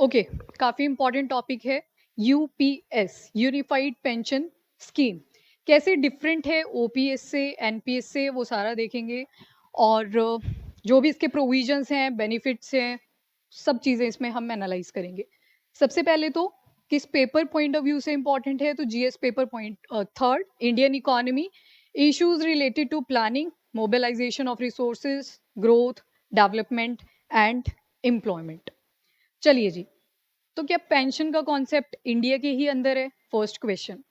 Okay, काफी important topic है। UPS, unified pension scheme, कैसे डिफरेंट है ओपीएस से, एनपीएस से, वो सारा देखेंगे। और जो भी इसके प्रोविजंस हैं, बेनिफिट्स हैं, सब चीजें इसमें हम एनालाइज करेंगे। सबसे पहले तो किस पेपर पॉइंट ऑफ व्यू से इंपॉर्टेंट है, तो GS paper point third, Indian economy, issues related to planning, mobilisation of resources, growth, development and employment. चलिए जी, तो क्या पेंशन का कॉन्सेप्ट इंडिया के ही अंदर है? First question,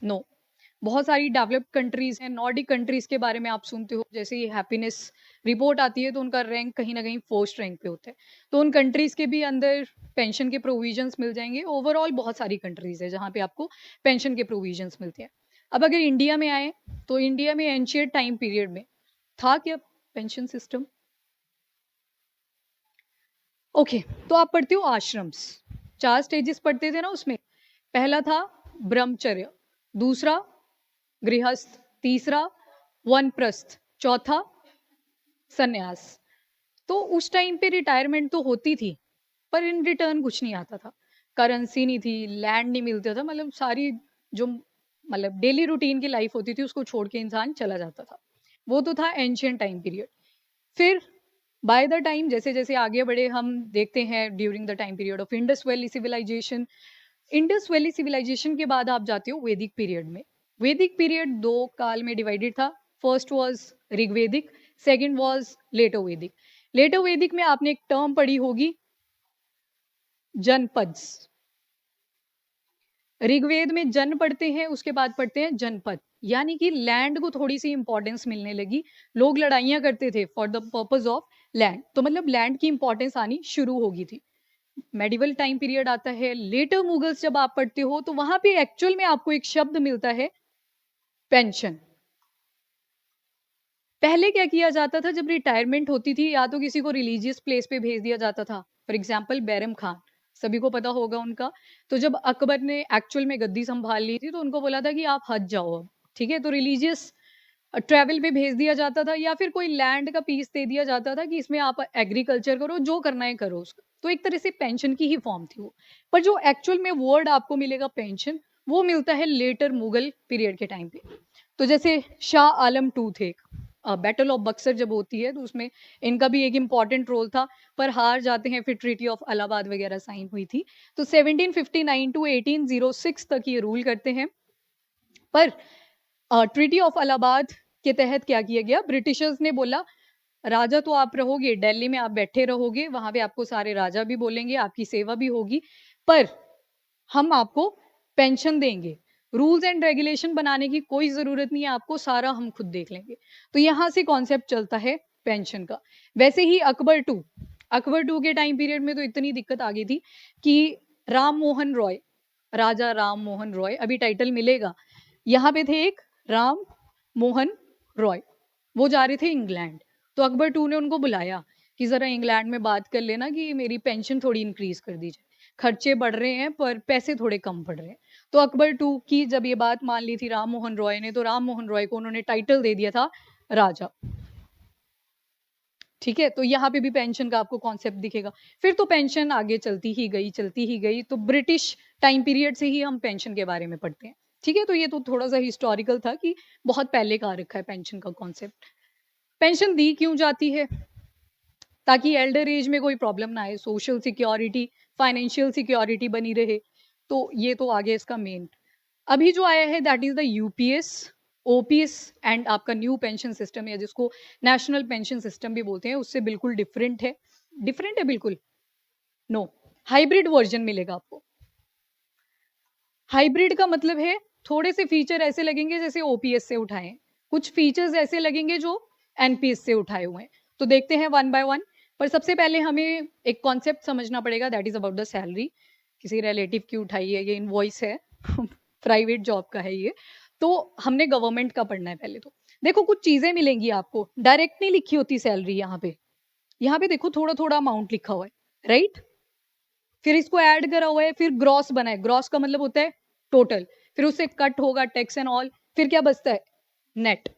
no. बहुत सारी डेवलप्ड कंट्रीज हैं, नॉर्डिक कंट्रीज के बारे में आप सुनते हो, जैसे ही हैप्पीनेस रिपोर्ट आती है तो उनका रैंक कहीं ना कहीं फर्स्ट रैंक पे होता है। तो उन कंट्रीज के भी अंदर पेंशन के प्रोविजंस मिल जाएंगे। ओवरऑल बहुत सारी कंट्रीज है जहाँ पे आपको पेंशन के प्रोविजंस मिलते हैं। अब अगर इंडिया में आए, तो इंडिया में एंशिएंट टाइम पीरियड में था क्या पेंशन सिस्टम? ओके, तो आप पढ़ते हो आश्रम्स, 4 स्टेजेस पढ़ते थे ना उसमें। पहला था ब्रह्मचर्य, दूसरा गृहस्थ, तीसरा वनप्रस्थ, चौथा सन्यास। तो उस टाइम पे रिटायरमेंट तो होती थी, पर इन रिटर्न कुछ नहीं आता था। करेंसी नहीं थी, लैंड नहीं मिलता था, मतलब सारी जो मतलब डेली रूटीन की लाइफ होती थी उसको छोड़ के इंसान चला जाता था। वो तो था एंशियंट टाइम पीरियड। फिर बाय द टाइम जैसे जैसे आगे बढ़े, हम देखते हैं during the time period of Indus valley civilisation. Indus valley civilisation के बाद आप जाते हो वैदिक पीरियड में। वैदिक पीरियड 2 काल में डिवाइडेड था। First was Rigvedic, second was later Vedic. Later वैदिक में आपने एक टर्म पढ़ी होगी, जनपद्स। ऋग्वेद में जन पढ़ते हैं, उसके बाद पढ़ते हैं जनपद, यानी कि लैंड को थोड़ी सी इंपॉर्टेंस मिलने लगी। लोग लड़ाइयां करते थे for the purpose of land, तो मतलब लैंड की इंपॉर्टेंस आनी शुरू होगी थी। मेडिवल टाइम पीरियड आता है, लेटर मुगल्स जब आप पढ़ते हो तो वहां पे एक्चुअल में आपको एक शब्द मिलता है, पेंशन। पहले क्या किया जाता था, जब रिटायरमेंट होती थी, या तो किसी को रिलीजियस प्लेस पे भेज दिया जाता था। फॉर एग्जाम्पल बैरम खान, सभी को पता होगा उनका। तो जब अकबर ने एक्चुअल में गद्दी संभाल ली थी, तो उनको बोला था कि आप हज जाओ अब, ठीक है। तो रिलीजियस ट्रैवल पे भेज दिया जाता था, या फिर कोई लैंड का पीस दे दिया जाता था कि इसमें आप एग्रीकल्चर करो, जो करना है करो उसका। तो एक तरह से पेंशन की ही फॉर्म थी वो। पर जो एक्चुअल में वर्ड आपको मिलेगा पेंशन, वो मिलता है लेटर मुगल पीरियड के टाइम पे। तो जैसे शाह आलम टू थे, बैटल ऑफ बक्सर जब होती है तो उसमें इनका भी एक इम्पॉर्टेंट रोल था, पर हार जाते हैं, फिर ट्रीटी ऑफ इलाहाबाद वगैरह साइन हुई थी। तो 1759 टू 1806 तक ये रूल करते हैं। पर ट्रीटी ऑफ इलाहाबाद के तहत क्या किया गया, ब्रिटिशर्स ने बोला राजा तो आप रहोगे दिल्ली में, आप बैठे रहोगे वहां पे, आपको सारे राजा भी बोलेंगे, आपकी सेवा भी होगी, पर हम आपको पेंशन देंगे। रूल्स एंड रेगुलेशन बनाने की कोई जरूरत नहीं है आपको, सारा हम खुद देख लेंगे। तो यहां से कॉन्सेप्ट चलता है पेंशन का। वैसे ही अकबर टू के टाइम पीरियड में तो इतनी दिक्कत आ गई थी कि राम मोहन रॉय, राजा राम मोहन रॉय, अभी टाइटल मिलेगा, यहाँ पे थे एक राम मोहन रॉय, वो जा रहे थे इंग्लैंड। तो अकबर टू ने उनको बुलाया कि जरा इंग्लैंड में बात कर लेना कि मेरी पेंशन थोड़ी इंक्रीज कर दी जाए, खर्चे बढ़ रहे हैं पर पैसे थोड़े कम पड़ रहे हैं। तो अकबर टू की जब ये बात मान ली थी राम मोहन रॉय ने, तो राम मोहन रॉय को उन्होंने टाइटल दे दिया था राजा, ठीक है। तो यहाँ पे भी पेंशन का आपको कॉन्सेप्ट दिखेगा। फिर तो पेंशन आगे चलती ही गई, तो ब्रिटिश टाइम पीरियड से ही हम पेंशन के बारे में पढ़ते हैं, ठीक है। तो ये तो थोड़ा सा हिस्टोरिकल था कि बहुत पहले का आ रखा है पेंशन का कॉन्सेप्ट। पेंशन दी क्यों जाती है? ताकि एल्डर एज में कोई प्रॉब्लम ना आए, सोशल सिक्योरिटी, फाइनेंशियल सिक्योरिटी बनी रहे। तो ये तो आगे इसका मेन। अभी जो आया है that is the UPS, OPS and आपका न्यू पेंशन सिस्टम, या जिसको नेशनल पेंशन सिस्टम भी बोलते हैं, उससे बिल्कुल डिफरेंट है। डिफरेंट है बिल्कुल, नो, हाइब्रिड वर्जन मिलेगा आपको। हाइब्रिड का मतलब है थोड़े से फीचर ऐसे लगेंगे जैसे ओपीएस से उठाए हैं, कुछ फीचर्स ऐसे लगेंगे जो एनपीएस से उठाए हुए हैं। तो देखते हैं वन बाय वन। पर सबसे पहले हमें एक कॉन्सेप्ट समझना पड़ेगा, that is about the salary. किसी रिलेटिव की उठाई है, ये इनवॉइस है प्राइवेट जॉब का है ये। तो हमने गवर्नमेंट का पढ़ना है पहले। तो देखो कुछ चीजें मिलेंगी आपको, डायरेक्ट नहीं लिखी होती सैलरी यहाँ पे। यहाँ पे देखो थोड़ा थोड़ा अमाउंट लिखा हुआ है, राइट। फिर इसको ऐड करा हुआ है, फिर ग्रॉस बना है, ग्रॉस का मतलब होता है टोटल, फिर उससे कट होगा टैक्स एंड ऑल, फिर क्या बचता है, नेट।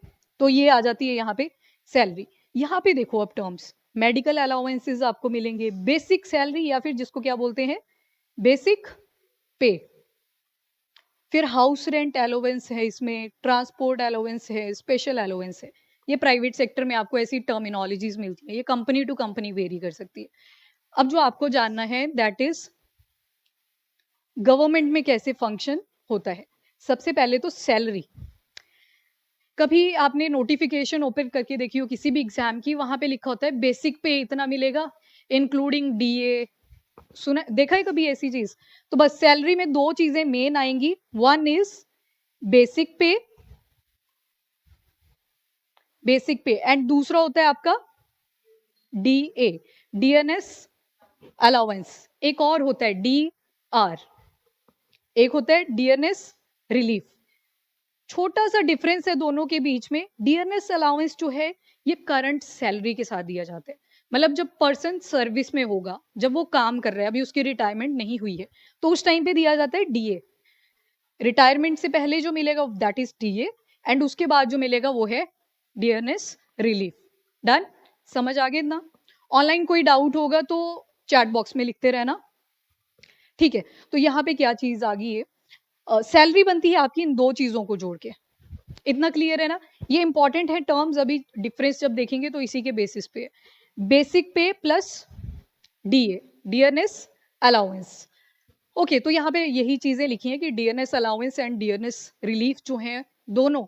तो ये आ जाती है यहाँ पे सैलरी। यहाँ पे देखो अब टर्म्स, मेडिकल अलाउंसेस आपको मिलेंगे, बेसिक सैलरी या फिर जिसको क्या बोलते हैं बेसिक पे, फिर हाउस रेंट अलाउंस है, इसमें ट्रांसपोर्ट अलाउंस है, स्पेशल अलाउंस है। ये प्राइवेट सेक्टर में आपको ऐसी टर्मिनोलॉजीज मिलती है, ये कंपनी टू कंपनी वेरी कर सकती है। अब जो आपको जानना है दैट इज गवर्नमेंट में कैसे फंक्शन होता है। सबसे पहले तो सैलरी, कभी आपने नोटिफिकेशन ओपन करके देखी हो किसी भी एग्जाम की, वहां पे लिखा होता है बेसिक पे इतना मिलेगा इंक्लूडिंग डीए, सुना देखा है कभी ऐसी चीज? तो बस सैलरी में दो चीजें मेन आएंगी, वन इज बेसिक पे, बेसिक पे, एंड दूसरा होता है आपका डीए, डीएनएस अलाउंस, एक और होता है डी आर, एक होता है डीएनएस रिलीफ। छोटा सा डिफरेंस है दोनों के बीच में, डीएनएस अलाउंस जो है ये करंट सैलरी के साथ दिया जाता है, मतलब जब पर्सन सर्विस में होगा, जब वो काम कर रहा है, अभी उसकी रिटायरमेंट नहीं हुई है, तो उस टाइम पे दिया जाता है डीए। रिटायरमेंट से पहले जो मिलेगा दैट इज डीए, एंड उसके बाद जो मिलेगा वो है डीएनएस रिलीफ। डन, समझ आ गया इतना? ऑनलाइन कोई डाउट होगा तो चैट बॉक्स में लिखते रहना, ठीक है? तो यहाँ पे क्या चीज आ गई है, सैलरी बनती है आपकी इन दो चीजों को जोड़ के, इतना क्लियर है ना? ये इंपॉर्टेंट है टर्म्स, अभी डिफरेंस जब देखेंगे तो इसी के बेसिस पे, बेसिक पे plus DA, DNS allowance. Okay, तो यहाँ पे यही चीजें लिखी हैं कि DNS allowance and DNS relief जो है दोनों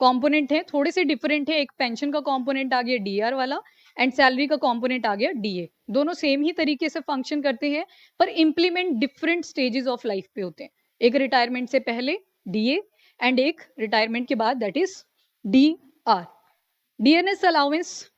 कंपोनेंट हैं, थोड़े से डिफरेंट है, एक पेंशन का कंपोनेंट आ गया डीआर वाला, एंड सैलरी का कंपोनेंट आ गया डीए। दोनों सेम ही तरीके से फंक्शन करते हैं, पर implement different stages of life पे होते हैं, एक रिटायरमेंट से पहले डीए एंड एक रिटायरमेंट के बाद that is D R. DNS allowance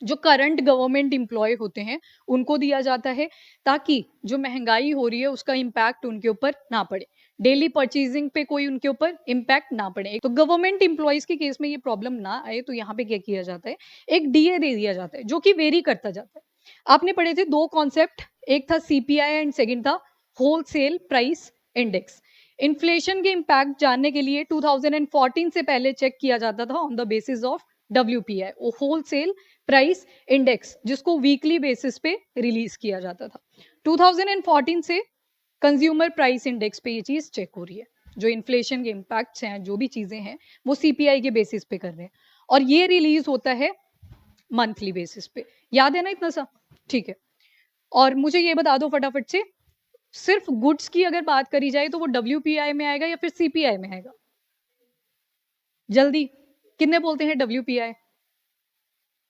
जो करंट गवर्नमेंट एम्प्लॉय होते हैं उनको दिया जाता है, ताकि जो महंगाई हो रही है उसका इम्पैक्ट उनके ऊपर ना पड़े, डेली परचेजिंग पे कोई उनके ऊपर इम्पैक्ट ना पड़े। तो गवर्नमेंट एम्प्लॉयज के केस में ये प्रॉब्लम ना आए, तो यहाँ पे क्या किया जाता है, एक डीए दे दिया जाता है जो कि वेरी करता जाता है। आपने पढ़े थे दो कॉन्सेप्ट, एक था सीपीआई एंड सेकंड था होलसेल प्राइस इंडेक्स। इन्फ्लेशन के इम्पैक्ट जानने के लिए 2014 से पहले चेक किया जाता था on the basis of WPI, wholesale price index, जिसको वीकली बेसिस पे रिलीज किया जाता था। 2014 से कंज्यूमर प्राइस इंडेक्स पे ये चीज चेक हो रही है, जो इन्फ्लेशन के इम्पैक्ट्स हैं, जो भी चीजें हैं वो सीपीआई के बेसिस पे कर रहे हैं, और ये रिलीज होता है मंथली बेसिस पे। याद है ना इतना सा? ठीक है। और मुझे ये बता दो फटाफट से, सिर्फ गुड्स की अगर बात करी जाए तो वो WPI में आएगा या फिर CPI में आएगा? जल्दी, कितने बोलते हैं WPI?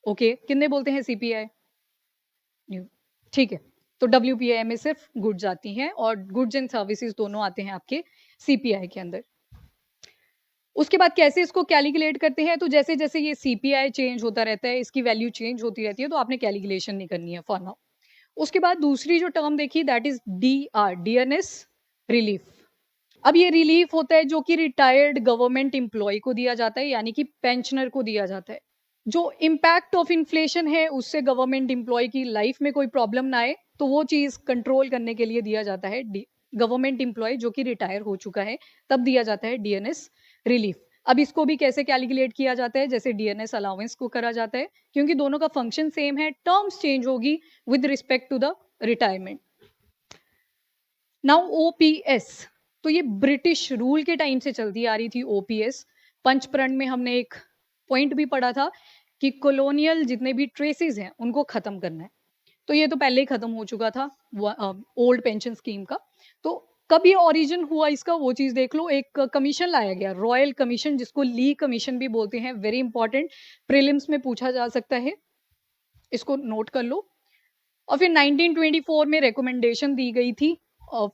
ओके, कितने बोलते हैं CPI? ठीक है, तो WPI में सिर्फ गुड्स आती हैं, और गुड्स एंड सर्विसेज दोनों आते हैं आपके CPI के अंदर। उसके बाद कैसे इसको कैलकुलेट करते हैं, तो जैसे जैसे ये CPI चेंज होता रहता है, इसकी वैल्यू चेंज होती रहती है, तो आपने कैलकुलेशन नहीं करनी है फॉर नाउ। उसके बाद दूसरी जो टर्म देखी that is DR, DNS relief. अब ये रिलीफ होता है जो कि रिटायर्ड गवर्नमेंट एम्प्लॉय को दिया जाता है, यानी कि पेंशनर को दिया जाता है। जो इम्पैक्ट ऑफ इन्फ्लेशन है उससे गवर्नमेंट एम्प्लॉय की लाइफ में कोई प्रॉब्लम ना आए, तो वो चीज कंट्रोल करने के लिए दिया जाता है गवर्नमेंट एम्प्लॉय जो कि रिटायर हो चुका है, तब दिया जाता है डीएनएस रिलीफ। अब इसको भी कैसे कैलकुलेट किया जाता है, जैसे डीएनएस अलाउंस को करा जाता है, क्योंकि दोनों का फंक्शन सेम है, टर्म्स चेंज होगी with respect to the retirement. Now OPS, तो ये ब्रिटिश रूल के टाइम से चलती आ रही थी ओपीएस। पंचप्रण में हमने एक पॉइंट भी पढ़ा था कि कॉलोनियल जितने भी ट्रेसेस हैं उनको खत्म करना है, तो ये तो पहले ही खत्म हो चुका था ओल्ड पेंशन स्कीम का। तो कब ये ओरिजिन हुआ इसका वो चीज देख लो। एक कमीशन लाया गया, रॉयल कमीशन, जिसको ली कमीशन भी बोलते हैं, वेरी इंपॉर्टेंट, प्रीलिम्स में पूछा जा सकता है, इसको नोट कर लो। और फिर 1924 में रिकमेंडेशन दी गई थी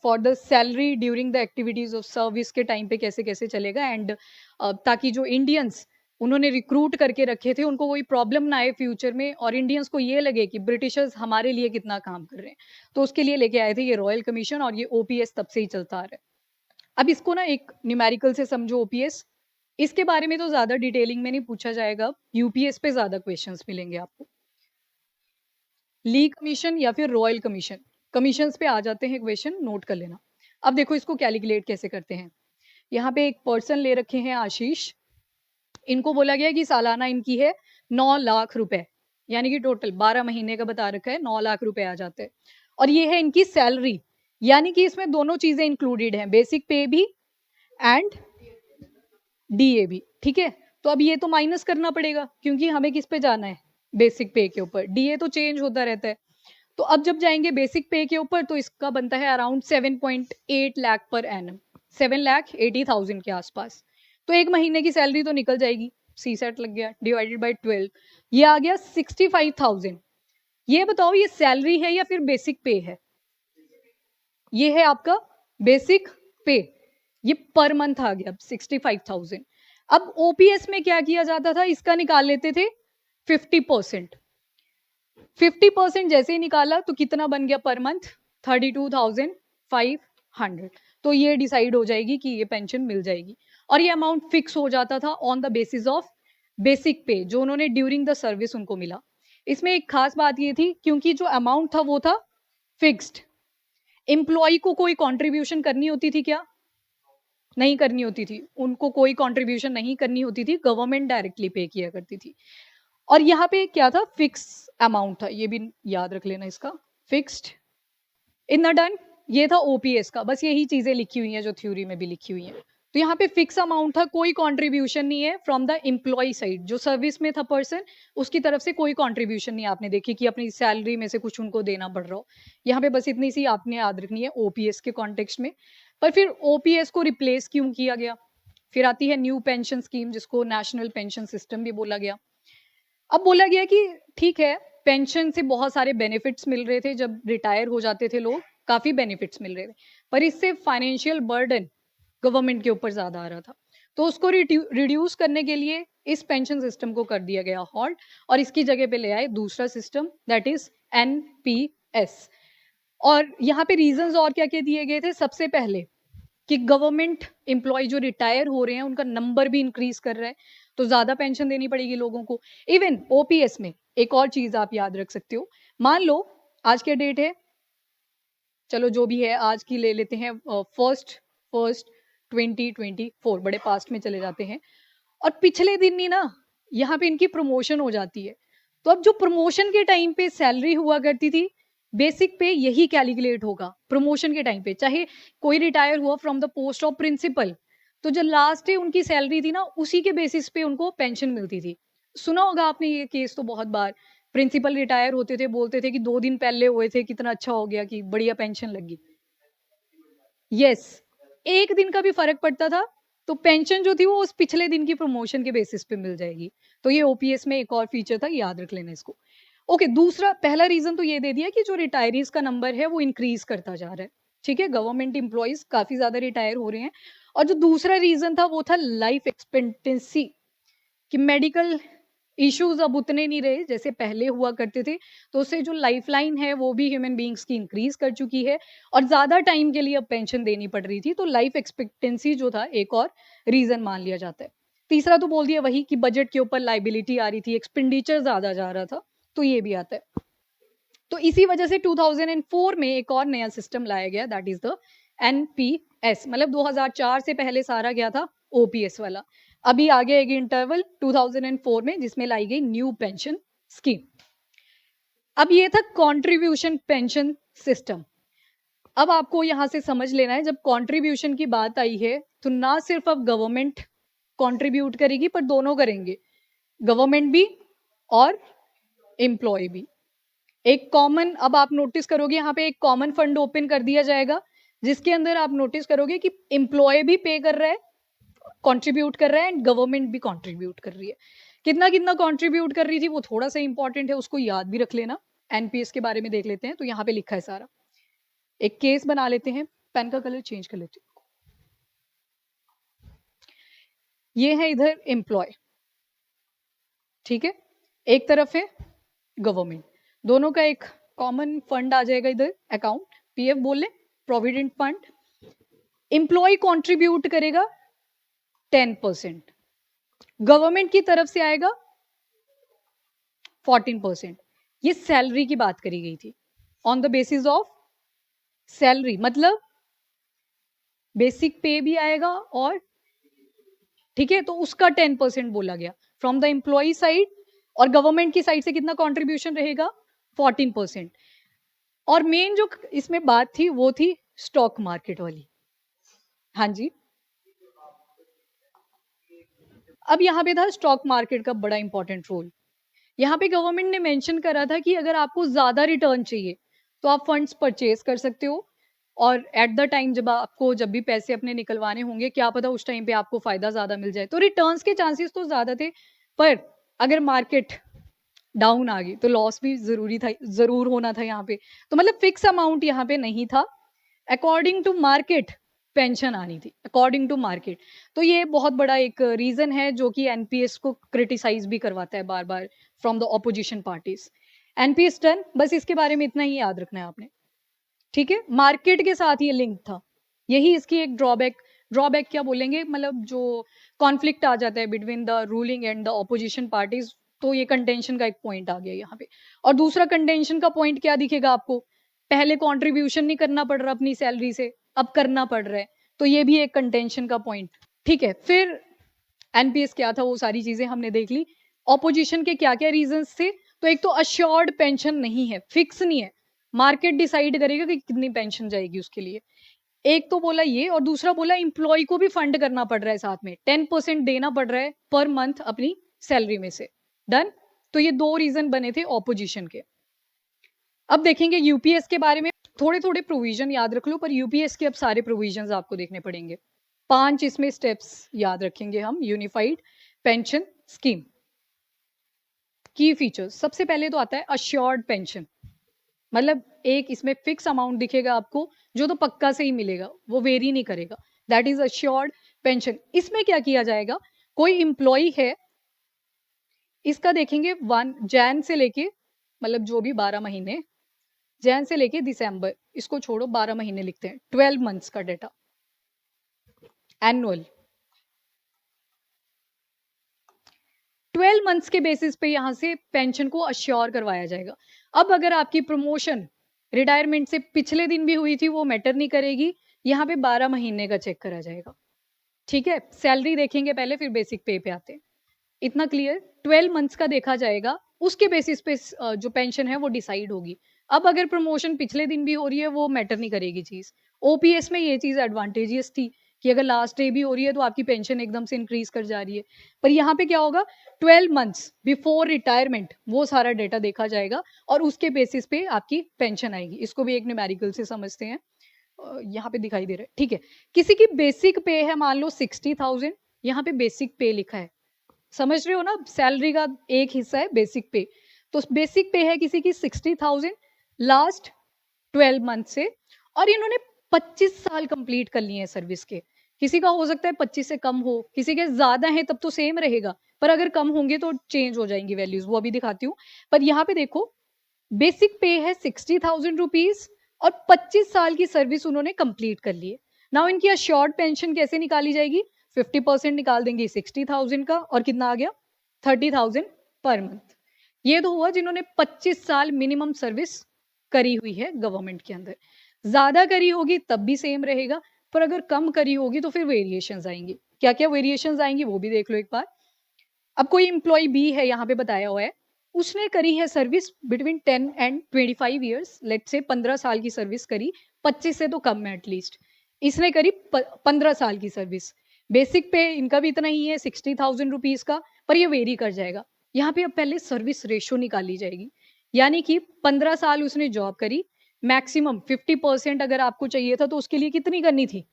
for the salary during the activities of service के टाइम पे कैसे कैसे चलेगा, एंड ताकि जो इंडियंस उन्होंने रिक्रूट करके रखे थे उनको कोई प्रॉब्लम ना आए फ्यूचर में, और इंडियंस को ये लगे कि ब्रिटिशर्स हमारे लिए कितना काम कर रहे हैं, तो उसके लिए लेके आए थे ये रॉयल कमीशन, और ये ओपीएस तब से ही चलता आ रहा है। अब इसको ना एक न्यूमेरिकल से समझो ओपीएस, इसके बारे में तो ज्यादा डिटेलिंग में नहीं पूछा जाएगा, यूपीएस पे ज्यादा क्वेश्चंस मिलेंगे आपको। ली कमीशन या फिर रॉयल कमीशन, कमीशंस पे आ जाते हैं क्वेश्चन, नोट कर लेना। अब देखो इसको कैलकुलेट कैसे करते हैं। यहाँ पे एक पर्सन ले रखे हैं आशीष, इनको बोला गया कि सालाना इनकी है 9 लाख रुपए, यानी कि टोटल 12 महीने का बता रखा है, 9 लाख रुपए आ जाते हैं। और ये है इनकी सैलरी, यानी कि इसमें दोनों चीजें इंक्लूडेड हैं, बेसिक पे भी एंड डीए भी। ठीक है, तो अब ये तो माइनस करना पड़ेगा क्योंकि हमें किस पे जाना है, बेसिक पे के ऊपर। डीए तो चेंज होता रहता है। तो अब जब जाएंगे बेसिक पे के ऊपर तो इसका बनता है अराउंड 7.8 लाख पर एनम, 7,80,000 के आसपास। तो एक महीने की सैलरी तो निकल जाएगी, सी सेट लग गया, डिवाइडेड बाई 12, ये आ गया 65,000। ये बताओ ये सैलरी है या फिर बेसिक पे है? ये है आपका बेसिक पे, ये पर मंथ आ गया 65,000। अब ओपीएस में क्या किया जाता था, इसका निकाल लेते थे 50%। 50% जैसे ही निकाला तो कितना बन गया पर मंथ, 32,500। तो ये डिसाइड हो जाएगी कि ये पेंशन मिल जाएगी। और ये अमाउंट फिक्स हो जाता था on the basis of basic पे, जो उन्होंने ड्यूरिंग द सर्विस उनको मिला। इसमें एक खास बात ये थी, क्योंकि जो अमाउंट था वो था फिक्स्ड, एम्प्लॉय को कोई कंट्रीब्यूशन करनी होती थी क्या? नहीं करनी होती थी, उनको कोई कंट्रीब्यूशन नहीं करनी होती थी, गवर्नमेंट डायरेक्टली पे किया करती थी। और यहाँ पे क्या था, फिक्स अमाउंट था, ये भी याद रख लेना इसका, फिक्स्ड इन द डन। ये था ओपीएस का, बस यही चीजें लिखी हुई हैं जो थ्योरी में भी लिखी हुई हैं। तो यहाँ पे फिक्स अमाउंट था, कोई कंट्रीब्यूशन नहीं है फ्रॉम द एम्प्लॉय साइड, जो सर्विस में था पर्सन उसकी तरफ से कोई कंट्रीब्यूशन नहीं आपने देखी कि अपनी सैलरी में से कुछ उनको देना पड़ रहा हो। यहाँ पे बस इतनी सी आपने याद रखनी है ओपीएस के कॉन्टेक्स्ट में। पर फिर ओपीएस को रिप्लेस क्यों किया गया? फिर आती है न्यू पेंशन स्कीम, जिसको नेशनल पेंशन सिस्टम भी बोला गया। अब बोला गया कि ठीक है, पेंशन से बहुत सारे बेनिफिट्स मिल रहे थे, जब रिटायर हो जाते थे लोग काफी बेनिफिट्स मिल रहे थे, पर इससे फाइनेंशियल बर्डन गवर्नमेंट के ऊपर ज्यादा आ रहा था। तो उसको रिड्यूस करने के लिए इस पेंशन सिस्टम को कर दिया गया हॉल्ट, और इसकी जगह पे ले आए दूसरा सिस्टम, दैट इज एनपीएस। और यहाँ पे रीजंस और क्या क्या दिए गए थे, सबसे पहले कि गवर्नमेंट एम्प्लॉय जो रिटायर हो रहे हैं उनका नंबर भी इंक्रीज कर रहा है, तो ज्यादा पेंशन देनी पड़ेगी लोगों को। इवन ओपीएस में एक और चीज आप याद रख सकते हो, मान लो आज क्या डेट है, चलो जो भी है आज की ले लेते हैं, फर्स्ट 2024, बड़े पास्ट में चले जाते हैं। और पिछले दिन ही ना यहाँ पे इनकी प्रमोशन हो जाती है। तो अब जो प्रमोशन के टाइम पे सैलरी हुआ करती थी, बेसिक पे यही कैलकुलेट होगा प्रमोशन के टाइम पे। चाहे कोई रिटायर हुआ from the post of principal, तो जो लास्ट डे उनकी सैलरी थी ना, उसी के बेसिस पे उनको पेंशन मिलती थी। सुना होगा आपने ये केस तो बहुत बार, प्रिंसिपल रिटायर होते थे, बोलते थे कि 2 दिन पहले हुए थे, कितना अच्छा हो गया कि बढ़िया पेंशन लगी। यस, एक दिन का भी फर्क पड़ता था तो पेंशन जो थी वो उस पिछले दिन की प्रमोशन के बेसिस पे मिल जाएगी। तो ये ओपीएस में एक और फीचर था, याद रख लेना इसको। ओके, दूसरा, पहला रीजन तो ये दे दिया कि जो रिटायरीज का नंबर है वो इंक्रीज करता जा रहा है। ठीक है, गवर्नमेंट इंप्लॉइज काफी ज्यादा रिटायर हो रहे हैं। और जो दूसरा रीजन था वो था लाइफ एक्सपेक्टेंसी, कि मेडिकल इश्यूज अब उतने नहीं रहे जैसे पहले हुआ करते थे, तो उससे जो लाइफलाइन है वो भी ह्यूमन बींग्स की इंक्रीज कर चुकी है, और ज्यादा टाइम के लिए अब पेंशन देनी पड़ रही थी, तो लाइफ एक्सपेक्टेंसी जो था एक और रीजन मान लिया जाता है। तीसरा तो बोल दिया वही कि बजट के ऊपर लाइबिलिटी आ रही थी, एक्सपेंडिचर ज्यादा जा रहा था, तो ये भी आता है। तो इसी वजह से 2004 में एक और नया सिस्टम लाया गया, दैट इज द एनपीएस। मतलब 2004 से पहले सारा गया था ओपीएस वाला, अभी आ गया एक इंटरवल 2004 में जिसमें लाई गई न्यू पेंशन स्कीम। अब ये था कंट्रीब्यूशन पेंशन सिस्टम। अब आपको यहां से समझ लेना है, जब कंट्रीब्यूशन की बात आई है तो ना सिर्फ अब गवर्नमेंट कंट्रीब्यूट करेगी, पर दोनों करेंगे, गवर्नमेंट भी और एम्प्लॉय भी। एक कॉमन, अब आप नोटिस करोगे यहाँ पे एक कॉमन फंड ओपन कर दिया जाएगा, जिसके अंदर आप नोटिस करोगे कि एम्प्लॉय भी पे कर रहा है, कंट्रीब्यूट कर रहा है, एंड गवर्नमेंट भी कंट्रीब्यूट कर रही है। कितना कितना कंट्रीब्यूट कर रही थी वो थोड़ा सा इंपॉर्टेंट है, उसको याद भी रख लेना। एनपीएस के बारे में देख लेते हैं, तो यहाँ पे लिखा है सारा, एक केस बना लेते हैं, पेन का कलर चेंज कर लेते हैं। ये है इधर एम्प्लॉय, ठीक है, एक तरफ है गवर्नमेंट, दोनों का एक कॉमन फंड आ जाएगा इधर, अकाउंट, पीएफ बोल ले, प्रोविडेंट फंड। एम्प्लॉय कंट्रीब्यूट करेगा 10%, गवर्नमेंट की तरफ से आएगा 14%। ये सैलरी की बात करी गई थी, on the basis of salary, मतलब बेसिक पे भी आएगा, और ठीक है, तो उसका 10% बोला गया फ्रॉम द एम्प्लॉय साइड, और गवर्नमेंट की साइड से कितना कंट्रीब्यूशन रहेगा 14%। और मेन जो इसमें बात थी वो थी स्टॉक मार्केट वाली। हाँ जी, अब यहाँ पे था स्टॉक मार्केट का बड़ा इंपॉर्टेंट रोल। यहाँ पे गवर्नमेंट ने मेंशन करा था कि अगर आपको ज्यादा रिटर्न चाहिए तो आप फंड्स परचेज कर सकते हो, और एट द टाइम जब भी पैसे अपने निकलवाने होंगे, क्या पता उस टाइम पे आपको फायदा ज्यादा मिल जाए, तो रिटर्न्स के चांसेस तो ज्यादा थे। पर अगर मार्केट डाउन आ गई तो लॉस भी जरूर होना था यहाँ पे। तो मतलब फिक्स अमाउंट यहाँ पे नहीं था, अकॉर्डिंग टू मार्केट पेंशन आनी थी, अकॉर्डिंग टू मार्केट। तो ये बहुत बड़ा एक रीजन है जो कि एनपीएस को क्रिटिसाइज भी करवाता है बार बार from the opposition parties. NPS done, बस इसके बारे में इतना ही याद रखना है आपने, ठीक है। मार्केट के साथ ये लिंक था, यही इसकी एक ड्रॉबैक क्या बोलेंगे, मतलब जो कॉन्फ्लिक्ट आ जाता है between the ruling and the opposition parties. तो ये कंटेंशन का एक पॉइंट आ गया यहाँ पे। और दूसरा कंटेंशन का पॉइंट क्या दिखेगा आपको, पहले कंट्रीब्यूशन नहीं करना पड़ रहा अपनी सैलरी से, अब करना पड़ रहा है, तो ये भी एक कंटेंशन का पॉइंट, ठीक है। फिर एनपीएस क्या था वो सारी चीजें हमने देख ली। ऑपोजिशन के क्या क्या रीजंस थे, तो एक तो अश्योर्ड पेंशन नहीं है, फिक्स नहीं है, मार्केट डिसाइड करेगा कि कितनी पेंशन जाएगी उसके लिए। एक तो बोला ये, और दूसरा बोला इम्प्लॉय को भी फंड करना पड़ रहा है, साथ में 10% देना पड़ रहा है पर मंथ अपनी सैलरी में से। डन। तो ये दो रीजन बने थे ऑपोजिशन के। अब देखेंगे यूपीएस के बारे में, थोड़े थोड़े प्रोविजन याद रख लो, पर यूपीएस के अब सारे प्रोविजन आपको देखने पड़ेंगे। 5 इसमें स्टेप्स याद रखेंगे हम। यूनिफाइड पेंशन स्कीम की फीचर्स, सबसे पहले तो आता है अश्योर्ड पेंशन, मतलब एक इसमें फिक्स अमाउंट दिखेगा आपको जो तो पक्का से ही मिलेगा, वो वेरी नहीं करेगा, दैट इज अश्योर्ड पेंशन। इसमें क्या किया जाएगा, कोई इंप्लॉय है, इसका देखेंगे 1 जैन से लेके, मतलब जो भी 12 महीने, जैन से लेके दिसंबर, इसको छोड़ो 12 महीने लिखते हैं, 12 मंथ्स का डेटा एनुअल, 12 मंथ्स के बेसिस पे यहां से पेंशन को अश्योर करवाया जाएगा। अब अगर आपकी प्रमोशन रिटायरमेंट से पिछले दिन भी हुई थी वो मैटर नहीं करेगी, यहाँ पे 12 महीने का चेक करा जाएगा, ठीक है। सैलरी देखेंगे पहले, फिर बेसिक पे आते हैं, इतना क्लियर। 12 मंथ्स का देखा जाएगा, उसके बेसिस पे जो पेंशन है वो डिसाइड होगी। अब अगर प्रमोशन पिछले दिन भी हो रही है वो मैटर नहीं करेगी चीज। ओपीएस में ये चीज एडवांटेजियस थी कि अगर लास्ट डे भी हो रही है तो आपकी पेंशन एकदम से इंक्रीज कर जा रही है। पर यहाँ पे क्या होगा, 12 मंथ्स बिफोर रिटायरमेंट वो सारा डेटा देखा जाएगा और उसके बेसिस पे आपकी पेंशन आएगी। इसको भी एक न्यूमेरिकल से समझते हैं, यहाँ पे दिखाई दे रहा है, ठीक है। किसी की बेसिक पे है मान लो 60,000, यहाँ पे बेसिक पे लिखा है, समझ रहे हो ना, सैलरी का एक हिस्सा है बेसिक पे। तो बेसिक पे है किसी की 60,000 लास्ट 12 मंथ से, और इन्होंने 25 साल कंप्लीट कर लिए हैं सर्विस के। किसी का हो सकता है 25 से कम हो, किसी के ज्यादा है तब तो सेम रहेगा, पर अगर कम होंगे तो चेंज हो जाएंगी वैल्यूज, वो अभी दिखाती हूँ। पर यहाँ पे देखो बेसिक पे है 60,000 रुपीज और 25 साल की सर्विस उन्होंने कंप्लीट कर ली है। नाउ इनकी अश्योर्ड पेंशन कैसे निकाली जाएगी, 50% निकाल देंगे 60,000 का, और कितना आ गया 30,000 पर मंथ। ये तो हुआ जिन्होंने 25 साल मिनिमम सर्विस करी हुई है गवर्नमेंट के अंदर। ज्यादा करी होगी तब भी सेम रहेगा, पर अगर कम करी होगी तो फिर वेरिएशंस आएंगी। क्या क्या वेरिएशंस आएंगी वो भी देख लो एक बार। अब कोई इंप्लॉय बी है, यहाँ पे बताया हुआ है, उसने करी है service between 10 and 25 years, let's say 15 साल की सर्विस करी, 25 से तो कम है एटलीस्ट, इसने करी 15 साल की सर्विस। बेसिक पे इनका भी इतना ही है 60,000 रुपीज का, पर ये वेरी कर जाएगा। यहाँ पे अब पहले सर्विस रेशो निकाली जाएगी, यानी कि 15 साल उसने जॉब करी, मैक्सिमम 50% अगर आपको चाहिए था तो उसके लिए कितनी करनी थी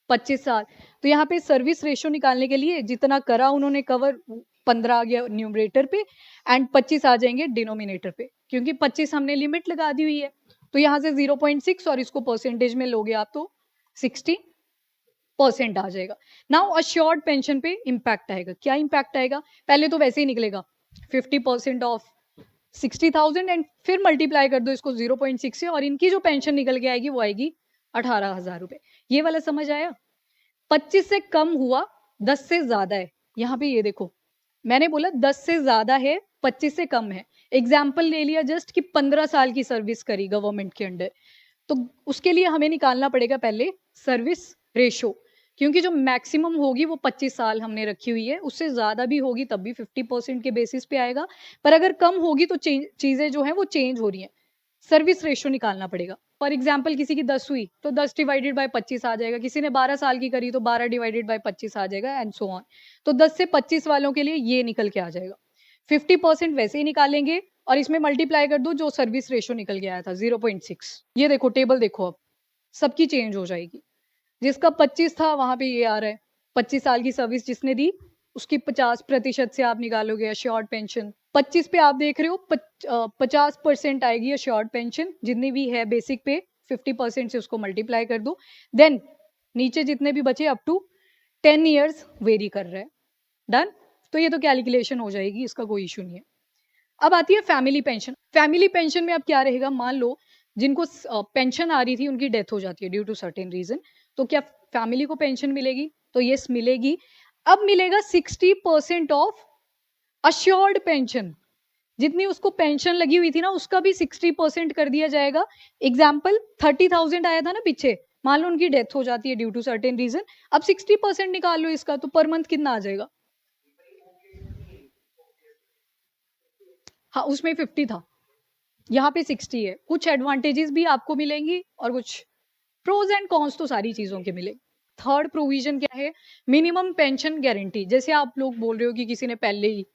25 साल। तो यहाँ पे सर्विस रेशो निकालने के लिए जितना करा उन्होंने कवर, 15 आ गया न्यूमरेटर पे एंड 25 आ जाएंगे डिनोमिनेटर पे, क्योंकि 25 हमने लिमिट लगा दी हुई है। तो यहाँ से 0.6 और इसको परसेंटेज में लोगे आप तो 60% आ जाएगा। नाउ अश्योर्ड पेंशन पे इंपैक्ट आएगा, क्या इंपैक्ट आएगा, पहले तो वैसे ही निकलेगा 50% ऑफ 60,000 एंड फिर मल्टीप्लाई कर दो इसको 0.6 से, और इनकी जो पेंशन निकल के आएगी वो आएगी 18,000 रुपए। ये वाला समझ आया। 25 से कम हुआ, 10 से ज्यादा है, यहाँ पे ये देखो मैंने बोला 10 से ज्यादा है 25 से कम है। एग्जाम्पल ले लिया जस्ट कि 15 साल की सर्विस करी गवर्नमेंट के अंडर, तो उसके लिए हमें निकालना पड़ेगा पहले सर्विस रेशो। क्योंकि जो मैक्सिमम होगी वो 25 साल हमने रखी हुई है, उससे ज्यादा भी होगी तब भी 50% के बेसिस पे आएगा, पर अगर कम होगी तो चीजें जो है वो चेंज हो रही हैं, सर्विस रेशियो निकालना पड़ेगा। फॉर एग्जाम्पल किसी की 10 हुई तो 10 डिवाइडेड बाय 25 आ जाएगा, किसी ने 12 साल की करी तो 12 डिवाइडेड बाय 25 आ जाएगा, एंड सो ऑन। तो 10 से 25 वालों के लिए ये निकल के आ जाएगा। 50% वैसे ही निकालेंगे और इसमें मल्टीप्लाई कर दो जो सर्विस रेशियो निकल के आया था 0.6। ये देखो टेबल देखो, अब सबकी चेंज हो जाएगी। जिसका 25 था वहां पे ये आ रहा है, 25 साल की सर्विस जिसने दी उसकी 50% से आप निकालोगे अश्योर्ड पेंशन। 25 पे आप देख रहे हो 50% आएगी अश्योर्ड पेंशन जितनी भी है बेसिक पे, 50% से उसको मल्टीप्लाई कर दो, देन नीचे जितने भी बचे अप टू 10 ईयर्स वेरी कर रहा है। डन। तो ये तो कैलकुलेशन हो जाएगी, इसका कोई इशू नहीं है। अब आती है फैमिली पेंशन। फैमिली पेंशन में अब क्या रहेगा, मान लो जिनको पेंशन आ रही थी उनकी डेथ हो जाती है ड्यू टू सर्टेन रीजन, तो क्या फैमिली को पेंशन मिलेगी? तो यस मिलेगी। अब मिलेगा 60% ऑफ अश्योर्ड पेंशन। जितनी उसको पेंशन लगी हुई थी ना उसका भी 60% कर दिया जाएगा। एग्जाम्पल 30,000 आया था ना पीछे, मान लो उनकी डेथ हो जाती है ड्यू टू सर्टेन रीजन, अब 60% निकाल लो इसका, तो पर मंथ कितना आ जाएगा? हाँ उसमें 50 था, यहाँ पे 60 है। कुछ एडवांटेजेस भी आपको मिलेंगी और कुछ प्रोज एंड कॉन्स तो सारी चीजों के मिले। थर्ड प्रोविजन क्या है, मिनिमम पेंशन गारंटी। जैसे आप लोग बोल रहे हो कि किसी ने पहले ही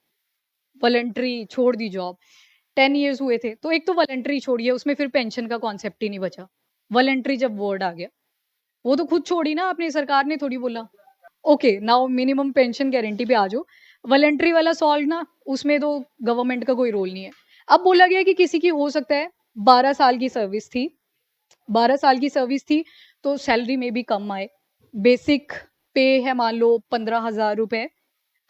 वॉलंटरी छोड़ दी जॉब, 10 ईयर्स हुए थे, तो एक तो वॉलंटरी छोड़िए, उसमें फिर पेंशन का कॉन्सेप्ट ही नहीं बचा। वॉलंटरी जब वर्ड आ गया, वो तो खुद छोड़ी ना आपने, सरकार ने थोड़ी बोला। Okay now minimum pension guarantee पे आ जाओ। वॉलंटरी वाला सॉल्व ना, उसमें तो गवर्नमेंट का कोई रोल नहीं है। अब बोला गया कि किसी की हो सकता है 12 साल की सर्विस थी, 12 साल की सर्विस थी तो सैलरी में भी कम आए, बेसिक पे है मान लो 15,000 रुपए।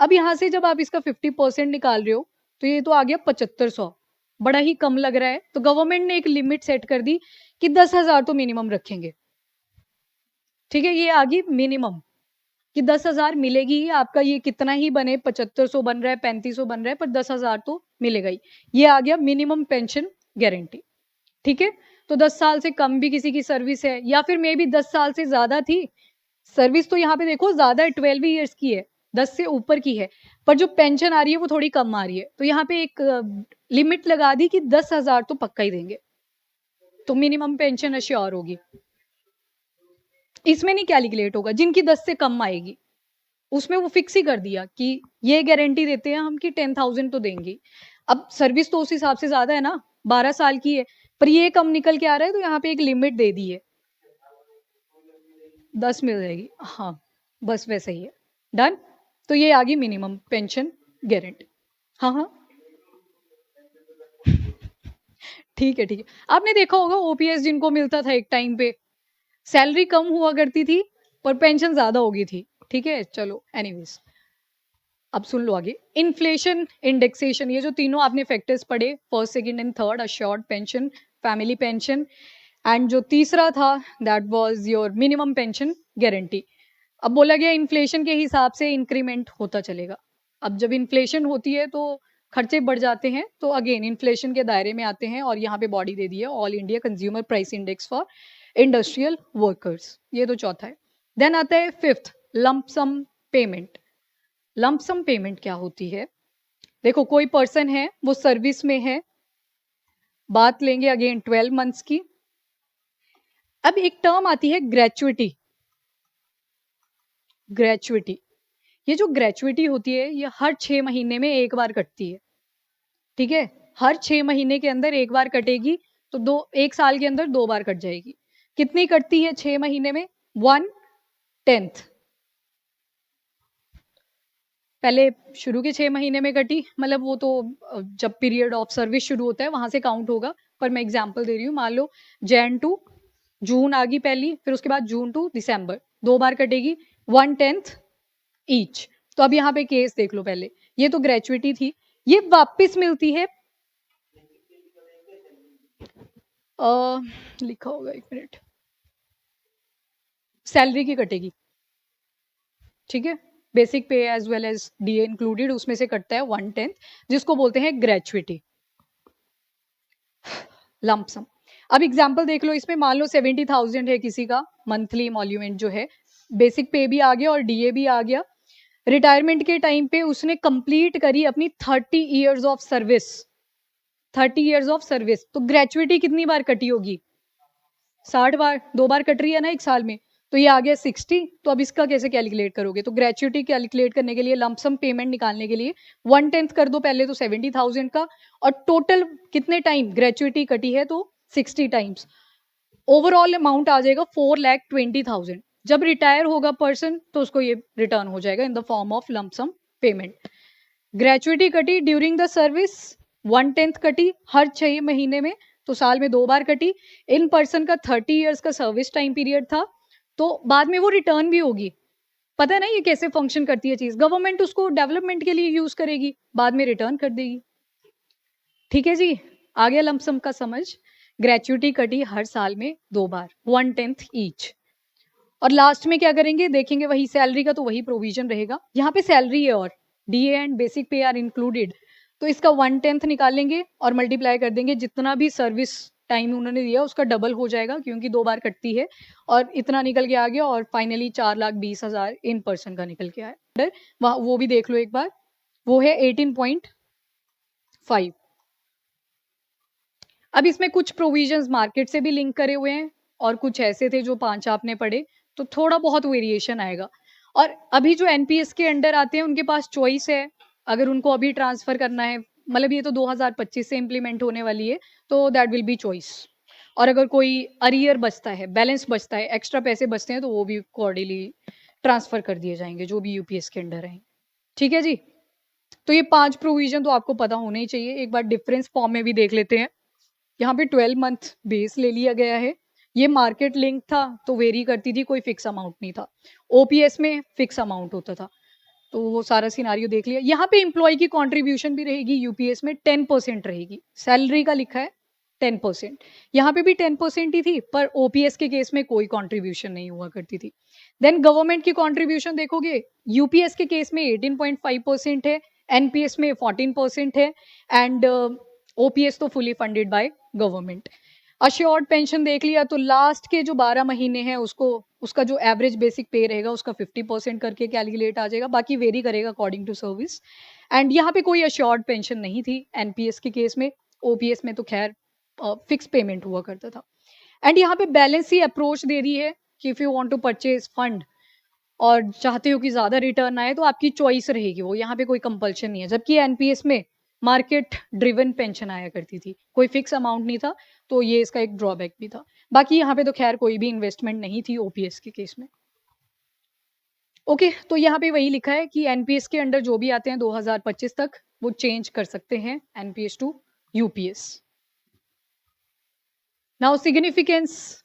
अब यहाँ से जब आप इसका 50% निकाल रहे हो तो ये तो आ गया 7500, बड़ा ही कम लग रहा है। तो गवर्नमेंट ने एक लिमिट सेट कर दी कि 10,000 तो मिनिमम रखेंगे। ठीक है, ये आ गई मिनिमम कि 10,000 मिलेगी ही, आपका ये कितना ही बने 7500 बन रहा है 3500 बन रहा है, पर 10,000 तो मिलेगा ही। ये आ गया मिनिमम पेंशन गारंटी। ठीक है, तो 10 साल से कम भी किसी की सर्विस है या फिर मे भी 10 साल से ज्यादा थी सर्विस, तो यहाँ पे देखो ज्यादा है 12 ईयर्स की है, 10 से ऊपर की है, पर जो पेंशन आ रही है वो थोड़ी कम आ रही है, तो यहाँ पे एक लिमिट लगा दी कि 10,000 तो पक्का ही देंगे, तो मिनिमम पेंशन अश्योर होगी। इसमें नहीं कैलकुलेट होगा जिनकी 10 से कम आएगी, उसमें वो फिक्स ही कर दिया कि ये गारंटी देते हैं हम कि 10,000 तो देंगे। अब सर्विस तो उस हिसाब से ज्यादा है ना, 12 साल की है, पर ये कम निकल के आ रहा है, तो यहाँ पे एक लिमिट दे दी है, 10 मिल जाएगी। हाँ बस वैसे ही है। डन। तो ये आ गई मिनिमम पेंशन गारंटी। हाँ हाँ ठीक है ठीक है। आपने देखा होगा ओपीएस जिनको मिलता था एक टाइम पे, सैलरी कम हुआ करती थी पर पेंशन ज्यादा हो गई थी। ठीक है चलो एनीवेज, अब सुन लो आगे। इन्फ्लेशन इंडेक्सेशन, ये जो तीनों आपने फैक्टर्स पढ़े, first second and third, assured pension, family pension, and जो तीसरा था that was your minimum pension guarantee. अब बोला गया इन्फ्लेशन के हिसाब से इंक्रीमेंट होता चलेगा। अब जब इन्फ्लेशन होती है तो खर्चे बढ़ जाते हैं, तो अगेन इन्फ्लेशन के दायरे में आते हैं, और यहाँ पे बॉडी दे दी है all India consumer price index for industrial workers, ये तो चौथा है। देन आता है fifth, lump sum payment. Lump sum payment क्या होती है? देखो कोई पर्सन है वो सर्विस में है, बात लेंगे अगेन 12 मंथ्स की। अब एक टर्म आती है ग्रेचुइटी। ग्रेचुइटी, ये जो ग्रेचुइटी होती है ये हर 6 महीने में एक बार कटती है। ठीक है, हर 6 महीने के अंदर एक बार कटेगी, तो एक साल के अंदर 2 बार कट जाएगी। कितनी कटती है 6 महीने में? 1/10। पहले शुरू के 6 महीने में कटी, मतलब वो तो जब पीरियड ऑफ सर्विस शुरू होता है वहां से काउंट होगा, पर मैं एग्जांपल दे रही हूँ। मान लो जैन टू जून आ गई पहली, फिर उसके बाद जून टू दिसंबर, 2 बार कटेगी, 1/10 ईच। तो अब यहाँ पे केस देख लो पहले, ये तो ग्रेचुइटी थी, ये वापस मिलती है लिखा होगा, एक मिनट, सैलरी की कटेगी। ठीक है, basic pay as well as DA included, उसमें से कटता है 1/10, जिसको बोलते हैं ग्रेचुइटी, लंपसम। अब एग्जाम्पल देख लो इसमें, मान लो 70,000 है किसी का मंथली इमोल्यूमेंट जो है, बेसिक पे भी आ गया और डीए भी आ गया। रिटायरमेंट के टाइम पे उसने कंप्लीट करी अपनी 30 years of service. 30 years of service, तो ग्रेचुइटी कितनी बार कटी होगी? 60 बार, 2 बार कट रही है ना एक साल में, तो ये आ गया 60। तो अब इसका कैसे कैलकुलेट करोगे? तो ग्रेचुइटी कैलकुलेट करने के लिए, लमसम पेमेंट निकालने के लिए 1/10 कर दो पहले तो 70,000 का, और टोटल कितने टाइम ग्रेचुइटी कटी है, तो 60 टाइम्स। ओवरऑल अमाउंट आ जाएगा 4,20,000। जब रिटायर होगा पर्सन तो उसको ये रिटर्न हो जाएगा in the form of lump sum payment. Gratuity कटी ड्यूरिंग द सर्विस, 1/10 कटी हर 6 महीने में, तो साल में 2 बार कटी। इन पर्सन का 30 ईयर्स का सर्विस टाइम पीरियड था, तो बाद में वो रिटर्न भी होगी। पता है ना ये कैसे फंक्शन करती है चीज? गवर्नमेंट उसको डेवलपमेंट के लिए यूज करेगी, बाद में रिटर्न कर देगी। ठीक है जी, आ गया लमसम का समझ। ग्रेचुइटी कटी हर साल में 2 बार, 1/10 ईच। और लास्ट में क्या करेंगे देखेंगे, वही सैलरी का तो वही प्रोविजन रहेगा। यहाँ पे सैलरी है और डीए एंड बेसिक पे आर इंक्लूडेड, तो इसका 1/10 निकालेंगे और मल्टीप्लाई कर देंगे, जितना भी सर्विस टाइम उन्होंने दिया उसका डबल हो जाएगा, क्योंकि 2 बार कटती है। और इतना निकल के आ गया, और फाइनली 4,20,000 इन पर्सन का निकल के आया। वहाँ वो भी देख लो एक बार, वो है 18.5। अब इसमें कुछ प्रोविजंस मार्केट से भी लिंक करे हुए हैं, और कुछ ऐसे थे जो 5 आपने पढ़े, तो थोड़ा बहुत वेरिएशन आएगा। और अभी जो एनपीएस के अंडर आते हैं उनके पास चॉइस है, अगर उनको अभी ट्रांसफर करना है, मतलब ये तो 2025 से इम्प्लीमेंट होने वाली है, तो दैट विल बी चॉइस। और अगर कोई अरियर बचता है, बैलेंस बचता है, एक्स्ट्रा पैसे बचते हैं, तो वो भी अकॉर्डिंगली ट्रांसफर कर दिए जाएंगे जो भी यूपीएस के अंडर हैं। ठीक है जी, तो ये 5 प्रोविजन तो आपको पता होने ही चाहिए। एक बार डिफरेंस फॉर्म में भी देख लेते हैं। यहाँ पे 12 मंथ बेस ले लिया गया है। ये मार्केट लिंक था तो वेरी करती थी, कोई फिक्स अमाउंट नहीं था। ओपीएस में फिक्स अमाउंट होता था, तो वो सारा सिनारियो देख लिया। यहाँ पे एम्प्लॉय की कंट्रीब्यूशन भी रहेगी, यूपीएस में 10% रहेगी। सैलरी का लिखा है 10%, यहाँ पे भी 10% ही थी, पर ओपीएस के केस में कोई कंट्रीब्यूशन नहीं हुआ करती थी। देन गवर्नमेंट की कंट्रीब्यूशन देखोगे, यूपीएस के केस में 18.5% है, एनपीएस में 14% है, एंड ओपीएस तो fully funded by government. Assured pension देख लिया, तो लास्ट के जो 12 महीने हैं उसको, उसका जो एवरेज बेसिक पे रहेगा उसका 50% करके कैलकुलेट आ जाएगा, बाकी वेरी करेगा अकॉर्डिंग टू सर्विस। एंड यहाँ पे कोई अश्योर्ड पेंशन नहीं थी एनपीएस के केस में, ओपीएस में तो खैर फिक्स पेमेंट हुआ करता था। एंड यहाँ पे बैलेंस ही अप्रोच दे दी है कि if you want to purchase fund और चाहते हो कि ज्यादा रिटर्न आए, तो आपकी चॉइस रहेगी वो, यहाँ पे कोई कंपल्शन नहीं है। जबकि एनपीएस में मार्केट ड्रिवन पेंशन आया करती थी, कोई फिक्स अमाउंट नहीं था, तो ये इसका एक ड्रॉबैक भी था। बाकी यहाँ पे तो खैर कोई भी इन्वेस्टमेंट नहीं थी ओपीएस के केस में। ओके, तो यहाँ पे वही लिखा है कि एनपीएस के अंडर जो भी आते हैं 2025 तक, वो चेंज कर सकते हैं NPS to UPS. Now significance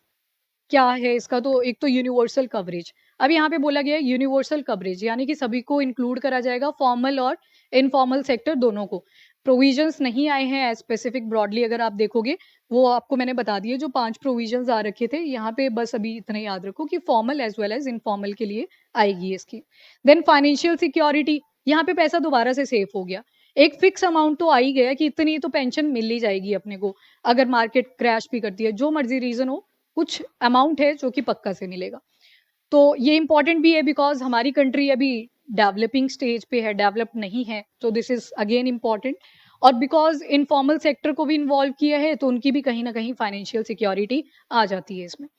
क्या है इसका? तो एक तो यूनिवर्सल कवरेज। अब यहाँ पे बोला गया है यूनिवर्सल कवरेज, यानी कि सभी को इंक्लूड करा जाएगा, फॉर्मल और इनफॉर्मल सेक्टर दोनों को। प्रोविजंस नहीं आए हैं एज स्पेसिफिक ब्रॉडली, अगर आप देखोगे वो आपको मैंने बता दिए, जो 5 प्रोविजंस आ रखे थे यहाँ पे, बस अभी इतना याद रखो कि formal as well as informal के लिए आएगी ये स्कीम। देन फाइनेंशियल सिक्योरिटी, यहाँ पे पैसा दोबारा से सेफ हो गया। एक फिक्स अमाउंट तो आ ही गया कि इतनी तो पेंशन मिल ही जाएगी अपने को, अगर मार्केट क्रैश भी करती है, जो मर्जी रीजन हो, कुछ अमाउंट है जो कि पक्का से मिलेगा। तो ये इंपॉर्टेंट भी है बिकॉज हमारी कंट्री अभी डेवलपिंग स्टेज पे है, डेवलप नहीं है, तो दिस इज अगेन इंपॉर्टेंट। और बिकॉज इनफॉर्मल सेक्टर को भी इन्वॉल्व किया है, तो उनकी भी कहीं ना कहीं फाइनेंशियल सिक्योरिटी आ जाती है इसमें।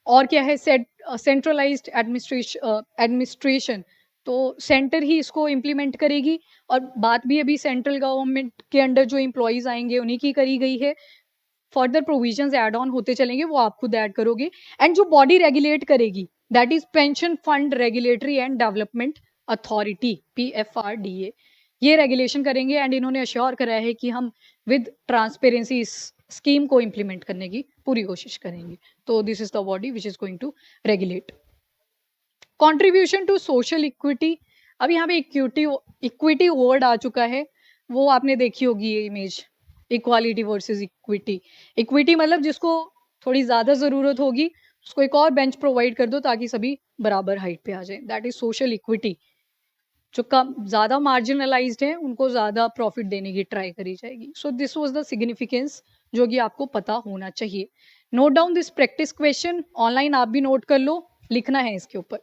और क्या है, सेंट्रलाइज्ड एडमिनिस्ट्रेशन, तो सेंटर ही इसको इम्प्लीमेंट करेगी। और बात भी अभी सेंट्रल गवर्नमेंट के अंडर जो एम्प्लॉयज आएंगे उन्हीं की करी गई है। फर्दर प्रोविजंस ऐड ऑन होते चलेंगे, वो आप खुद ऐड करोगे। एंड जो बॉडी रेगुलेट करेगी that is pension fund regulatory and development authority, PFRDA, ये रेगुलेशन करेंगे। एंड इन्होंने अश्योर करा है कि हम विद ट्रांसपेरेंसी इस स्कीम को इम्प्लीमेंट करने की पूरी कोशिश करेंगे। तो this is the body which is going to regulate. Contribution to social equity, अब यहाँ पे इक्विटी वर्ड आ चुका है, वो आपने देखी होगी ये image, equality versus equity. Equity मतलब जिसको थोड़ी ज्यादा जरूरत होगी उसको एक और बेंच प्रोवाइड कर दो ताकि सभी बराबर हाइट पे आ जाए, दैट इज सोशल इक्विटी। जो कम ज्यादा मार्जिनलाइज्ड है उनको ज्यादा प्रॉफिट देने की ट्राई करी जाएगी। So this was the significance जो कि आपको पता होना चाहिए। Note down this practice question, online आप भी नोट कर लो, लिखना है इसके ऊपर।